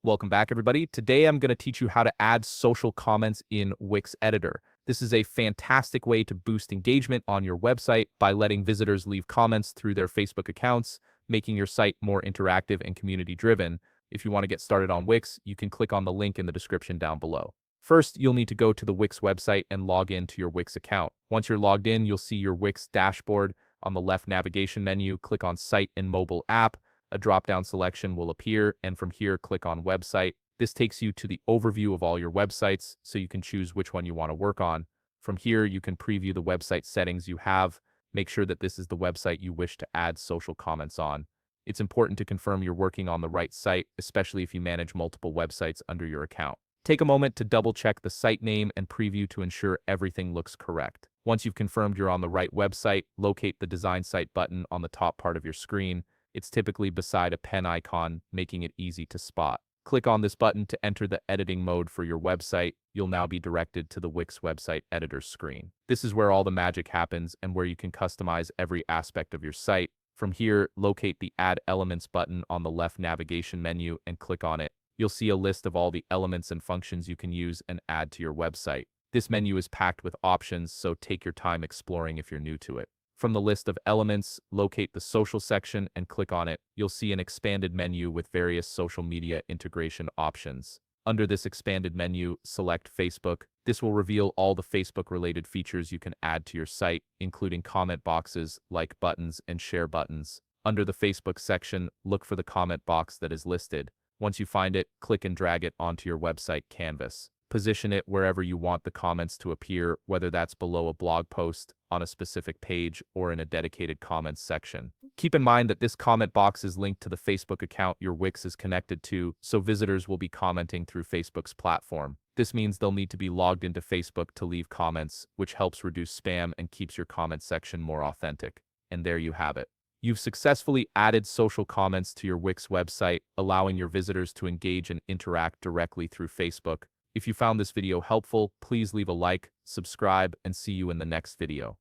Welcome back, everybody. Today, I'm going to teach you how to add social comments in Wix Editor. This is a fantastic way to boost engagement on your website by letting visitors leave comments through their Facebook accounts, making your site more interactive and community-driven. If you want to get started on Wix, you can click on the link in the description down below. First, you'll need to go to the Wix website and log in to your Wix account. Once you're logged in, you'll see your Wix dashboard. On the left navigation menu, click on Site and Mobile App. A drop-down selection will appear, and from here, click on Website. This takes you to the overview of all your websites, so you can choose which one you want to work on. From here, you can preview the website settings you have. Make sure that this is the website you wish to add social comments on. It's important to confirm you're working on the right site, especially if you manage multiple websites under your account. Take a moment to double-check the site name and preview to ensure everything looks correct. Once you've confirmed you're on the right website, locate the Design Site button on the top part of your screen. It's typically beside a pen icon, making it easy to spot. Click on this button to enter the editing mode for your website. You'll now be directed to the Wix website editor screen. This is where all the magic happens and where you can customize every aspect of your site. From here, locate the Add Elements button on the left navigation menu and click on it. You'll see a list of all the elements and functions you can use and add to your website. This menu is packed with options, so take your time exploring if you're new to it. From the list of elements, locate the social section and click on it. You'll see an expanded menu with various social media integration options. Under this expanded menu, select Facebook. This will reveal all the Facebook-related features you can add to your site, including comment boxes, like buttons, and share buttons. Under the Facebook section, look for the comment box that is listed. Once you find it, click and drag it onto your website canvas. Position it wherever you want the comments to appear, whether that's below a blog post, on a specific page, or in a dedicated comments section. Keep in mind that this comment box is linked to the Facebook account your Wix is connected to, so visitors will be commenting through Facebook's platform. This means they'll need to be logged into Facebook to leave comments, which helps reduce spam and keeps your comment section more authentic. And there you have it. You've successfully added social comments to your Wix website, allowing your visitors to engage and interact directly through Facebook. If you found this video helpful, please leave a like, subscribe, and see you in the next video.